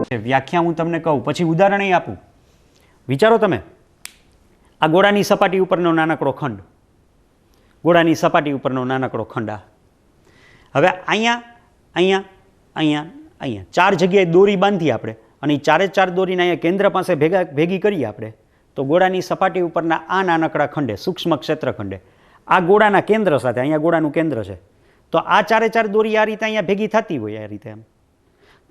છે વ્યાખ્યા હું તમને કહું પછી ઉદાહરણ આપું. વિચારો તમે, આ ગોળાની સપાટી ઉપરનો નાનકડો ખંડ, ગોળાની સપાટી ઉપરનો નાનકડો ખંડ. આ હવે અહીંયા અહીંયા અહીંયા અહીંયા 4 જગ્યાએ દોરી બાંધી આપણે અને એ 4 દોરીને અહીંયા કેન્દ્ર પાસે ભેગી કરીએ આપણે તો ગોળાની સપાટી ઉપરના આ નાનકડા ખંડે, સૂક્ષ્મ ક્ષેત્રખંડે, આ ગોળાના કેન્દ્ર સાથે, અહીંયા ગોળાનું કેન્દ્ર છે, તો આ 4 દોરી આ રીતે અહીંયા ભેગી થતી હોય આ રીતે એમ.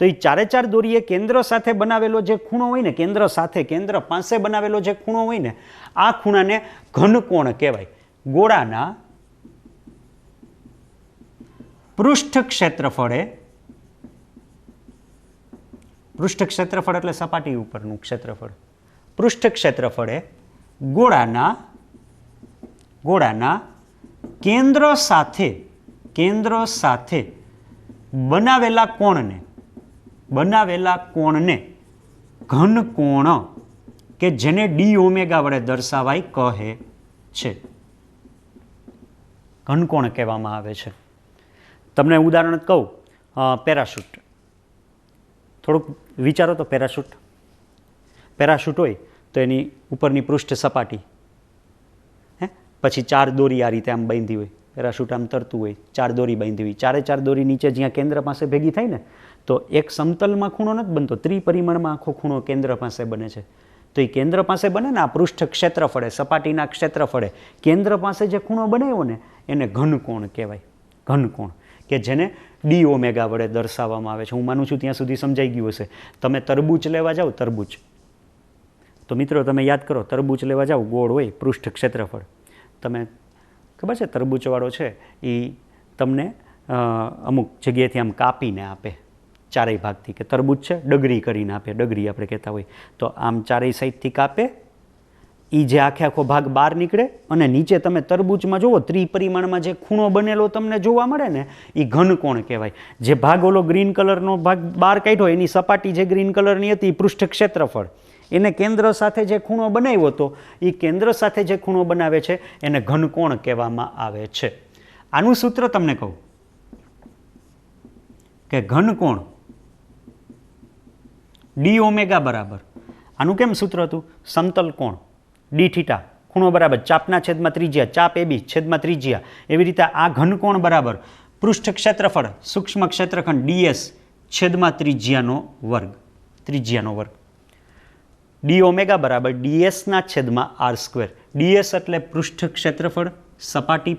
તો એ 4 દોરીએ કેન્દ્ર સાથે બનાવેલો જે ખૂણો હોય ને, કેન્દ્ર સાથે, કેન્દ્ર પાસે બનાવેલો જે ખૂણો હોય ને, આ ખૂણાને ઘનકોણ કહેવાય. ગોળાના પૃષ્ઠ ક્ષેત્રફળે, પૃષ્ઠ ક્ષેત્રફળ એટલે સપાટી ઉપરનું ક્ષેત્રફળ, પૃષ્ઠ ક્ષેત્રફળે ગોળાના કેન્દ્ર સાથે બનાવેલા કોણને ઘનકોણ કે જેને ડી ઓમેગા વડે દર્શાવાય કહે છે, ઘનકોણ કહેવામાં આવે છે. તમને ઉદાહરણ કહું, પેરાશૂટ. થોડુંક વિચારો તો, પેરાશૂટ હોય તો એની ઉપરની પૃષ્ઠ સપાટી, પછી 4 દોરી આ રીતે આમ બાંધી હોય, પેરાશૂટ આમ તરતું હોય, 4 દોરી બાંધી હોય, 4 દોરી નીચે જ્યાં કેન્દ્ર પાસે ભેગી થાય ને તો એક સમતલમાં ખૂણો નથી બનતો, ત્રિપરિમાણમાં આખો ખૂણો કેન્દ્ર પાસે બને છે. તો એ કેન્દ્ર પાસે બને ને, આ પૃષ્ઠ ક્ષેત્રફળે, સપાટીના ક્ષેત્રફળે કેન્દ્ર પાસે જે ખૂણો બનાવ્યો ને એને ઘનકોણ કહેવાય. ઘનકોણ કે જેને ડી ઓમેગા વડે દર્શાવવામાં આવે છે. હું માનું છું ત્યાં સુધી સમજાઈ ગયું હશે. તમે તરબૂચ લેવા જાઓ, તરબૂચ, તો મિત્રો તમે યાદ કરો, તરબૂચ લેવા જાઓ, ગોળ હોય પૃષ્ઠ ક્ષેત્રફળ, તમે ખબર છે તરબૂચવાળો છે એ તમને અમુક જગ્યાએથી આમ કાપીને આપે, 4 ભાગથી, કે તરબૂચ છે ડગરી કરીને આપે, ડગરી આપણે કહેતા હોય, તો આમ 4 સાઈડથી કાપે, એ જે આખો ભાગ બહાર નીકળે અને નીચે તમે તરબૂચમાં જુઓ ત્રિપરિમાણમાં જે ખૂણો બનેલો તમને જોવા મળે ને એ ઘનકોણ કહેવાય. જે ભાગ ઓલો ગ્રીન કલરનો ભાગ બહાર કાઢ્યો એની સપાટી જે ગ્રીન કલરની હતી એ પૃષ્ઠ ક્ષેત્રફળ, એને કેન્દ્ર સાથે જે ખૂણો બનાવ્યો હતો એ કેન્દ્ર સાથે જે ખૂણો બનાવે છે એને ઘનકોણ કહેવામાં આવે છે. આનું સૂત્ર તમને કહું કે ઘનકોણ ડી ઓમેગા બરાબર, આનું કેમ સૂત્ર હતું, સમતલ કોણ ડી થીટા, ખૂણો બરાબર ચાપના છેદમાં ત્રિજ્યા, ચાપ AB છેદમાં ત્રિજ્યા, એવી રીતે આ ઘનકોણ બરાબર પૃષ્ઠ ક્ષેત્રફળ સૂક્ષ્મ ક્ષેત્રખંડ DS છેદમાં ત્રિજ્યાનો વર્ગ, ડી ઓમેગા બરાબર DS ના છેદમાં R². DS એટલે પૃષ્ઠ ક્ષેત્રફળ, સપાટી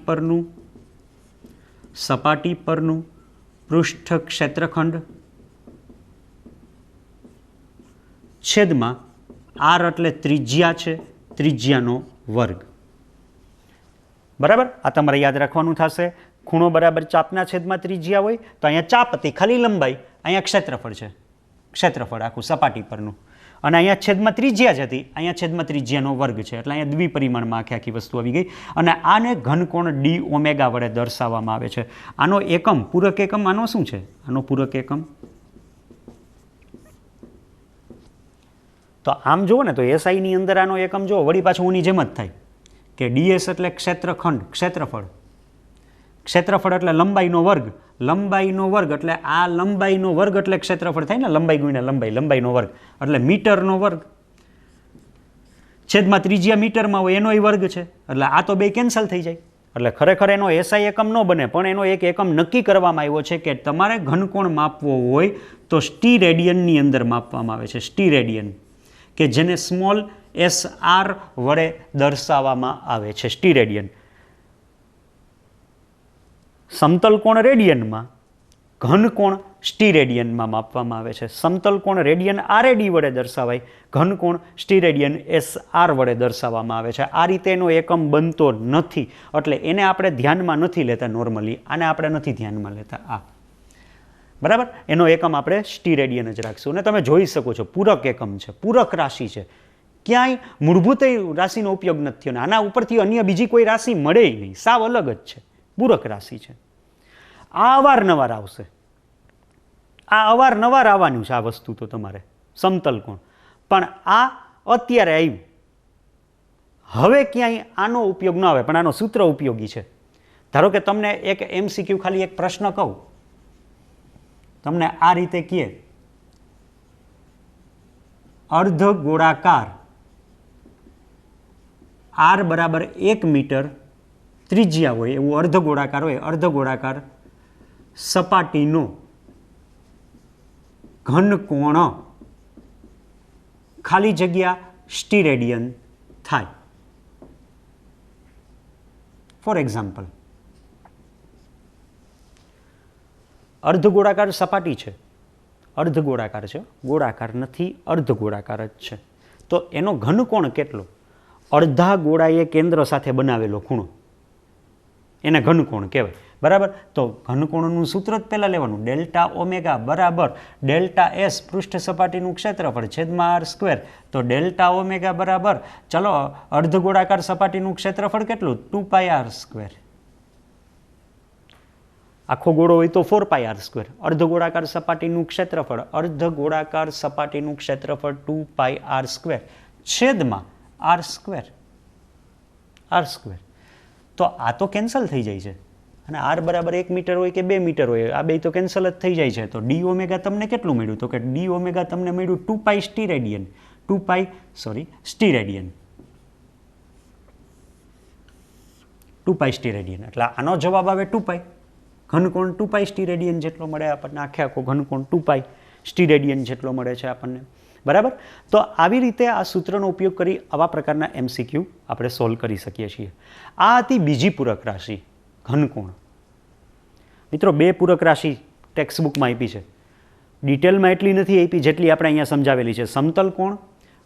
પરનું પૃષ્ઠ ક્ષેત્રખંડ છેદમાં R એટલે ત્રિજ્યા છે, ત્રિજ્યાનો વર્ગ. બરાબર, આ તમારે યાદ રાખવાનું થશે. ખૂણો બરાબર ચાપના છેદમાં ત્રિજ્યા હોય તો અહીંયા ચાપ હતી ખાલી લંબાઈ, અહીંયા ક્ષેત્રફળ છે, ક્ષેત્રફળ આખું સપાટી પરનું, અને અહીંયા છેદમાં ત્રિજ્યા જ હતી, અહીંયા છેદમાં ત્રિજ્યાનો વર્ગ છે, એટલે અહીંયા દ્વિપરિમાણમાં આખી વસ્તુ આવી ગઈ. અને આને ઘનકોણ ડી ઓમેગા વડે દર્શાવવામાં આવે છે. આનો એકમ, પૂરક એકમ આનો શું છે, આનો પૂરક એકમ તો આમ જુઓ ને તો SI ની અંદર આનો એકમ જુઓ વળી પાછું ઊની જેમ જ થાય કે DS એટલે ક્ષેત્રખંડ, ક્ષેત્રફળ એટલે લંબાઈનો વર્ગ એટલે આ લંબાઈનો વર્ગ એટલે ક્ષેત્રફળ થાય ને, લંબાઈ ગુણ્યા લંબાઈનો વર્ગ એટલે મીટરનો વર્ગ, છેદમાં ત્રિજ્યા મીટરમાં હોય એનોય વર્ગ છે, એટલે આ તો બે કેન્સલ થઈ જાય. એટલે ખરેખર એનો SI એકમ ન બને, પણ એનો એક એકમ નક્કી કરવામાં આવ્યો છે કે તમારે ઘનકોણ માપવો હોય તો સ્ટીરેડિયનની અંદર માપવામાં આવે છે, સ્ટીરેડિયન, કે જેને સ્મોલ SR વડે દર્શાવવામાં આવે છે, સ્ટીરેડિયન. સમતલ કોણ રેડિયનમાં, ઘનકોણ સ્ટીરેડિયનમાં માપવામાં આવે છે. સમતલ કોણ રેડિયન RAD વડે દર્શાવાય, ઘનકોણ સ્ટીરેડિયન SR વડે દર્શાવવામાં આવે છે. આ રીતે એનો એકમ બનતો નથી, એટલે એને આપણે ધ્યાનમાં નથી લેતા નોર્મલી, આને આપણે નથી ધ્યાનમાં લેતા. આ બરાબર, એનો એકમ આપણે સ્ટીરેડિયન જ રાખશું. અને તમે જોઈ શકો છો પૂરક એકમ છે, પૂરક રાશિ છે, ક્યાંય મૂળભૂત રાશિનો ઉપયોગ નથી થયો, આના ઉપરથી અન્ય બીજી કોઈ રાશિ મળે નહીં, સાવ અલગ જ છે, પૂરક રાશિ છે. આ અવારનવાર આવશે, આ અવારનવાર આવવાનું છે આ વસ્તુ તો તમારે સમતલ કોણ, પણ આ અત્યારે આવ્યું, હવે ક્યાંય આનો ઉપયોગ ન આવે, પણ આનો સૂત્ર ઉપયોગી છે. ધારો કે તમને એક MCQ ખાલી એક પ્રશ્ન કહું, તમને આ રીતે કહે અર્ધગોળાકાર r બરાબર 1 મીટર ત્રિજ્યા હોય એવું અર્ધગોળાકાર હોય, અર્ધગોળાકાર સપાટીનો ઘનકોણ ખાલી જગ્યા સ્ટીરેડિયન થાય. ફોર એક્ઝામ્પલ, અર્ધગોળાકાર સપાટી છે, અર્ધગોળાકાર છે, ગોળાકાર નથી, અર્ધગોળાકાર જ છે. તો એનો ઘનકોણ કેટલો? અડધા ગોળાએ કેન્દ્ર સાથે બનાવેલો ખૂણો એને ઘનકોણ કહેવાય. બરાબર. તો ઘનકોણનું સૂત્ર જ પહેલાં લેવાનું, ડેલ્ટા ઓમેગા બરાબર ડેલ્ટા એસ પૃષ્ઠ સપાટીનું ક્ષેત્રફળ છેદમાં આર સ્ક્વેર. તો ડેલ્ટા ઓમેગા બરાબર, ચલો અર્ધગોળાકાર સપાટીનું ક્ષેત્રફળ કેટલું? 2 પાઈ આર સ્ક્વેર. આખો ગોળો હોય તો 4 પાઈ આર સ્ક્વેર. અર્ધગોળાકાર સપાટીનું ક્ષેત્રફળ, અર્ધગોળાકાર સપાટીનું ક્ષેત્રફળ 2 પાઈ આર સ્ક્વેર છેદમાં આર સ્ક્વેર. R square. તો આ તો કેન્સલ થઈ જાય છે અને આર બરાબર 1 મીટર હોય કે 2 મીટર હોય, આ બે તો કેન્સલ જ થઈ જાય છે. તો ડી ઓમેગા તમને કેટલું મળ્યું? તો કે ડી ઓમેગા તમને મળ્યું 2 પાઈ સ્ટીરેડિયન. 2 પાઈ સ્ટીરેડિયન. 2 પાઈ સ્ટીરેડિયન. એટલે આનો જવાબ આવે 2 પાઈ. ઘનકોણ 2 પાઈ સ્ટીરેડિયન જેટલો મળે આપણને. આખે આખો ઘનકોણ 2 પાઈ સ્ટીરેડિયન જેટલો મળે છે આપણને. બરાબર. તો આવી રીતે આ સૂત્રનો ઉપયોગ કરી આવા પ્રકારના MCQ આપણે સોલ્વ કરી શકીએ છીએ. આ હતી બીજી પૂરક રાશિ, ઘનકોણ. મિત્રો, 2 પૂરક રાશિ ટેક્સ્ટ બુકમાં આપી છે. ડિટેલમાં એટલી નથી આપી જેટલી આપણે અહીંયા સમજાવેલી છે. સમતલ કોણ,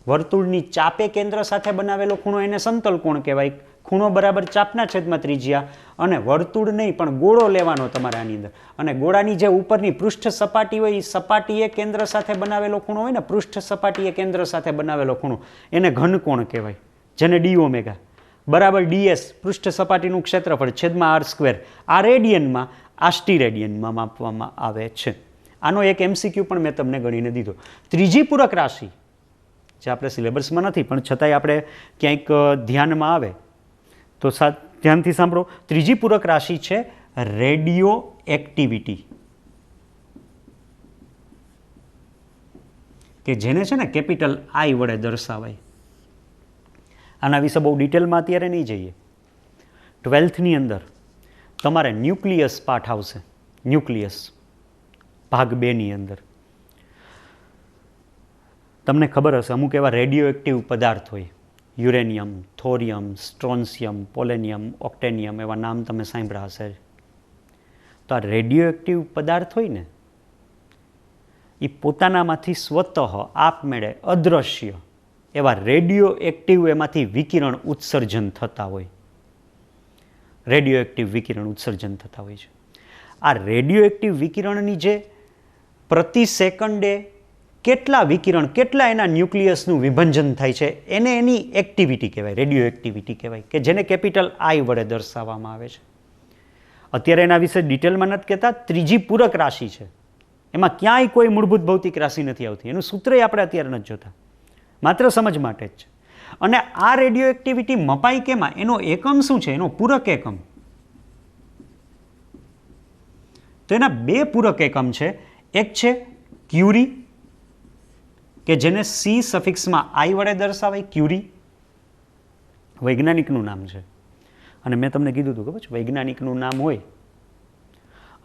વર્તુળની ચાપે કેન્દ્ર સાથે બનાવેલો ખૂણો એને સમતલ કોણ કહેવાય. ખૂણો બરાબર ચાપના છેદમાં ત્રિજ્યા, અને વર્તુળ નહીં પણ ગોળો લેવાનો તમારે આની અંદર. અને ગોળાની જે ઉપરની પૃષ્ઠ સપાટી હોય એ સપાટીએ કેન્દ્ર સાથે બનાવેલો ખૂણો હોય ને, પૃષ્ઠ સપાટીએ કેન્દ્ર સાથે બનાવેલો ખૂણો એને ઘનકોણ કહેવાય, જેને ડી ઓમેગા બરાબર ડીએસ પૃષ્ઠ સપાટીનું ક્ષેત્રફળ છેદમાં આર સ્ક્વેર. આ રેડિયનમાં, આ સ્ટીરેડિયનમાં માપવામાં આવે છે. આનો એક MCQ પણ મેં તમને ગણીને દીધો. ત્રીજી પૂરક રાશિ જે આપણે સિલેબસમાં નથી પણ છતાંય આપણે ક્યાંક ધ્યાનમાં આવે તો ધ્યાનથી સાંભળો. ત્રીજી પૂરક રાશિ છે રેડિયો એક્ટિવિટી, કે જેને છે ને કેપિટલ આઈ વડે દર્શાવાય. આના વિશે બહુ ડિટેલમાં અત્યારે નહીં જઈએ. 12થની અંદર તમારે ન્યુક્લિયસ પાઠ આવશે. ન્યુક્લિયસ ભાગ 2ની અંદર તમને ખબર હશે અમુક એવા રેડિયો એક્ટિવ પદાર્થ હોય, યુરેનિયમ, થોરિયમ, સ્ટ્રોન્સિયમ, પોલેનિયમ, ઓક્ટેનિયમ, એવા નામ તમે સાંભળ્યા હશે. તો આ રેડિયો એક્ટિવ પદાર્થ હોય ને એ પોતાનામાંથી સ્વતઃ આપમેળે અદૃશ્ય એવા રેડિયો એક્ટિવ એમાંથી વિકિરણ ઉત્સર્જન થતા હોય. રેડિયો એક્ટિવ વિકિરણ ઉત્સર્જન થતા હોય છે. આ રેડિયો એક્ટિવ વિકિરણની જે પ્રતિ સેકન્ડે કેટલા વિકિરણ, કેટલા એના ન્યુક્લિયસનું વિભંજન થાય છે એને એની એક્ટિવિટી કહેવાય, રેડિયો એક્ટિવિટી કહેવાય, કે જેને કેપિટલ આઈ વડે દર્શાવવામાં આવે છે. અત્યારે એના વિશે ડિટેલમાં નથી કહેતા. ત્રીજી પૂરક રાશિ છે, એમાં ક્યાંય કોઈ મૂળભૂત ભૌતિક રાશિ નથી આવતી. એનું સૂત્ર આપણે અત્યારે નથી જોતા, માત્ર સમજ માટે જ છે. અને આ રેડિયો એક્ટિવિટી મપાઈ કેમાં? એનો એકમ શું છે? એનો પૂરક એકમ. તો એના 2 પૂરક એકમ છે. એક છે ક્યુરી, કે જેને સી સફિક્સમાં આઈ વડે દર્શાવાય. ક્યુરી વૈજ્ઞાનિકનું નામ છે. અને મેં તમને કીધું હતું ખબર છે, વૈજ્ઞાનિકનું નામ હોય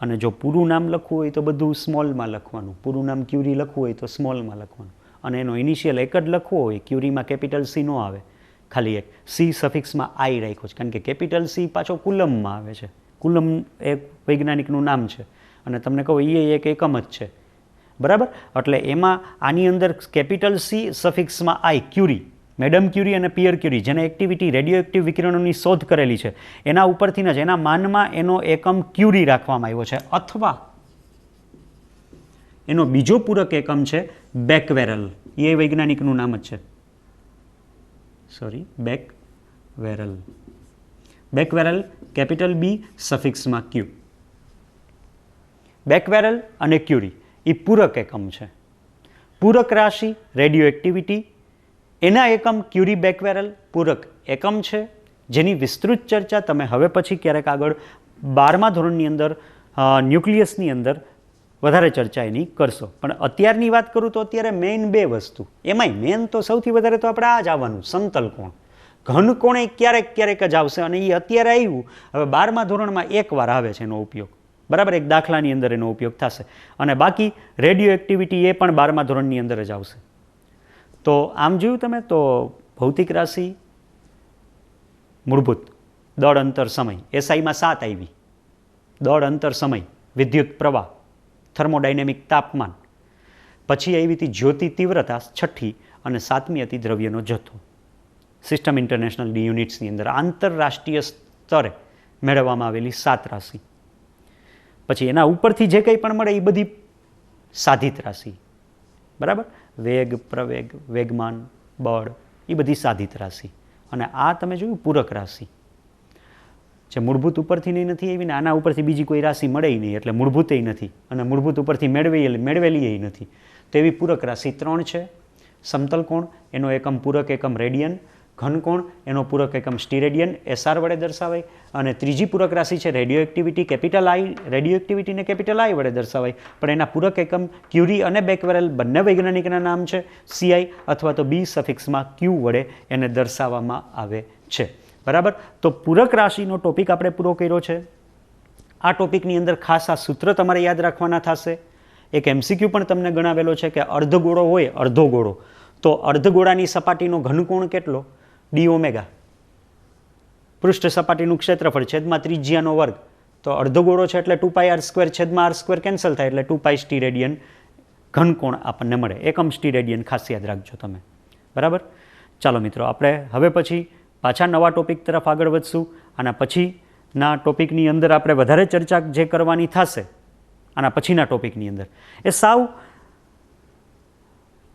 અને જો પૂરું નામ લખવું હોય તો બધું સ્મોલમાં લખવાનું. પૂરું નામ ક્યુરી લખવું હોય તો સ્મોલમાં લખવાનું. અને એનો ઇનિશિયલ એક જ લખવો હોય, ક્યુરીમાં કેપિટલ સી ન આવે, ખાલી એક સી સફિક્સમાં આઈ રાખ્યો છે. કારણ કે કેપિટલ સી પાછો કુલમમાં આવે છે. કુલમ એ વૈજ્ઞાનિકનું નામ છે અને તમને કહું એ એક એકમ જ છે. બરાબર. એટલે એમાં આની અંદર કેપિટલ સી સફિક્સમાં આઈ, ક્યુરી, મેડમ ક્યુરી અને પિયર ક્યુરી, જેને એક્ટિવિટી રેડિયો એક્ટિવ વિકિરણોની શોધ કરેલી છે, એના ઉપરથી જ એના માનમાં એનો એકમ ક્યુરી રાખવામાં આવ્યો છે. અથવા એનો બીજો પૂરક એકમ છે બેકવેરલ. એ વૈજ્ઞાનિકનું નામ જ છે. બેકવેરલ. બેકવેરલ કેપિટલ બી સફિક્સમાં ક્યુ. બેકવેરલ અને ક્યુરી એ પૂરક એકમ છે. પૂરક રાશિ રેડિયો એક્ટિવિટી, એના એકમ ક્યુરી બેકવેરલ પૂરક એકમ છે, જેની વિસ્તૃત ચર્ચા તમે હવે પછી ક્યારેક આગળ 12મા ધોરણની અંદર ન્યુક્લિયસની અંદર વધારે ચર્ચા એની કરશો. પણ અત્યારની વાત કરું તો અત્યારે મેઇન 2 વસ્તુ, એમાંય મેઇન તો સૌથી વધારે તો આપણે આ જ આવવાનું, સમતલ કોણ. ઘન કોણે ક્યારેક ક્યારેક જ આવશે અને એ અત્યારે આવ્યું, હવે 12મા ધોરણમાં એકવાર આવે છે એનો ઉપયોગ, બરાબર, એક દાખલાની અંદર એનો ઉપયોગ થશે. અને બાકી રેડિયો એક્ટિવિટી એ પણ 12મા ધોરણની અંદર જ આવશે. તો આમ જોયું તમે તો ભૌતિક રાશિ, મૂળભૂત, દળ, અંતર, સમય, એસઆઈમાં 7 આવી, દળ, અંતર, સમય, વિદ્યુત પ્રવાહ, થર્મોડાયનેમિક તાપમાન, પછી આવી હતી જ્યોતિ તીવ્રતા 6ઠી અને 7મી હતી દ્રવ્યનો જથ્થો. સિસ્ટમ ઇન્ટરનેશનલ યુનિટ્સની અંદર આંતરરાષ્ટ્રીય સ્તરે મેળવવામાં આવેલી 7 રાશિ. પછી એના ઉપરથી જે કંઈ પણ મળે એ બધી સાધિત રાશિ, બરાબર, વેગ, પ્રવેગ, વેગમાન, બળ, એ બધી સાધિત રાશિ. અને આ તમે જોયું પૂરક રાશિ, જે મૂળભૂત ઉપરથી નહીં નથી આવી ને આના ઉપરથી બીજી કોઈ રાશિ મળે નહીં, એટલે મૂળભૂત નથી અને મૂળભૂત ઉપરથી મેળવેલી નથી. તો એવી પૂરક રાશિ 3 છે. સમતલ કોણ, એનો એકમ પૂરક એકમ રેડિયન. ઘન કોણ, એનો પૂરક એકમ સ્ટીરેડિયન, SR વડે દર્શાવાય. અને ત્રીજી પૂરક રાશિ છે રેડિયો એક્ટિવિટી, કેપિટલ આઈ, રેડિયો એક્ટિવિટીને કેપિટલ આઈ વડે દર્શાવાય, પણ એના પૂરક એકમ ક્યુરી અને બેકવેરેલ બંને વૈજ્ઞાનિકના નામ છે CI અથવા તો B સફિક્સમાં Q વડે એને દર્શાવવામાં આવે છે, બરાબર. તો પૂરક રાશિનો ટોપિક આપણે પૂરો કર્યો છે. આ ટોપિકની અંદર ખાસ આ સૂત્ર તમારે યાદ રાખવાના થશે. એક MCQ પણ તમને ગણાવેલો છે કે અર્ધગોળો હોય, અડધો ગોળો, તો અર્ધગોળાની સપાટીનો ઘનકોણ કેટલો? d ઓમેગા, પૃષ્ઠ સપાટીનું ક્ષેત્રફળ છેદમાં ત્રિજ્યાનો વર્ગ. તો અડધો ગોળો છે એટલે 2πr² છેદમાં r² કેન્સલ થાય એટલે 2π સ્ટીરેડિયન ઘનકોણ આપણને મળે. એકમ સ્ટીરેડિયન ખાસ યાદ રાખજો તમે, બરાબર. ચાલો મિત્રો, આપણે હવે પછી પાછા નવા ટોપિક તરફ આગળ વધશું. આના પછીના ટોપિકની અંદર આપણે વધારે ચર્ચા જે કરવાની થશે આના પછીના ટોપિકની અંદર, એ સાવ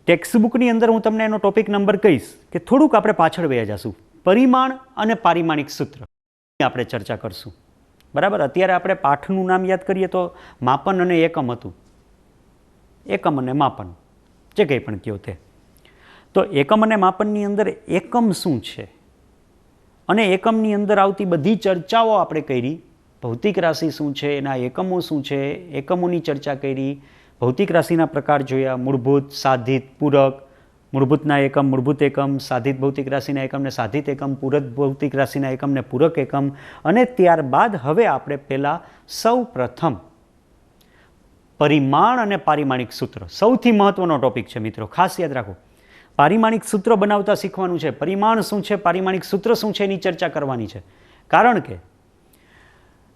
ટેક્સ્ટબુકની અંદર હું તમને એનો ટોપિક નંબર કહીશ કે થોડુંક આપણે પાછળ વહી જશું. પરિમાણ અને પારિમાણિક સૂત્ર આપણે ચર્ચા કરશું, બરાબર. અત્યારે આપણે પાઠનું નામ યાદ કરીએ તો માપન અને એકમ હતું, એકમ અને માપન, જે કંઈ પણ કહો તે. તો એકમ અને માપનની અંદર એકમ શું છે અને એકમની અંદર આવતી બધી ચર્ચાઓ આપણે કરી. ભૌતિક રાશિ શું છે, એના એકમો શું છે, એકમોની ચર્ચા કરી. ભૌતિક રાશિના પ્રકાર જોયા, મૂળભૂત, સાધિત, પૂરક. મૂળભૂતના એકમ મૂળભૂત એકમ, સાધિત ભૌતિક રાશિના એકમને સાધિત એકમ, પૂરક ભૌતિક રાશિના એકમને પૂરક એકમ. અને ત્યારબાદ હવે આપણે પહેલાં સૌ પ્રથમ પરિમાણ અને પારિમાણિક સૂત્ર, સૌથી મહત્વનો ટોપિક છે મિત્રો, ખાસ યાદ રાખો. પારિમાણિક સૂત્ર બનાવતા શીખવાનું છે. પરિમાણ શું છે, પારિમાણિક સૂત્ર શું છે, એની ચર્ચા કરવાની છે. કારણ કે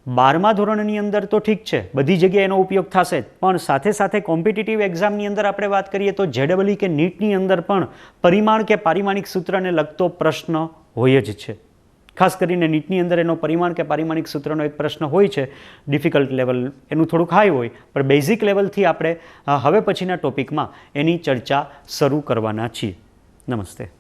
12મા ધોરણની અંદર તો ઠીક છે, બધી જગ્યાએ એનો ઉપયોગ થશે જ, પણ સાથે સાથે કોમ્પિટિટિવ એક્ઝામની અંદર આપણે વાત કરીએ તો JEE કે નીટની અંદર પણ પરિમાણ કે પારિમાણિક સૂત્રને લગતો પ્રશ્ન હોય જ છે. ખાસ કરીને નીટની અંદર એનો પરિમાણ કે પારિમાણિક સૂત્રનો એક પ્રશ્ન હોય છે. ડિફિકલ્ટ લેવલ એનું થોડુંક હાઈ હોય, પણ બેઝિક લેવલથી આપણે હવે પછીના ટોપિકમાં એની ચર્ચા શરૂ કરવાના છીએ. નમસ્તે.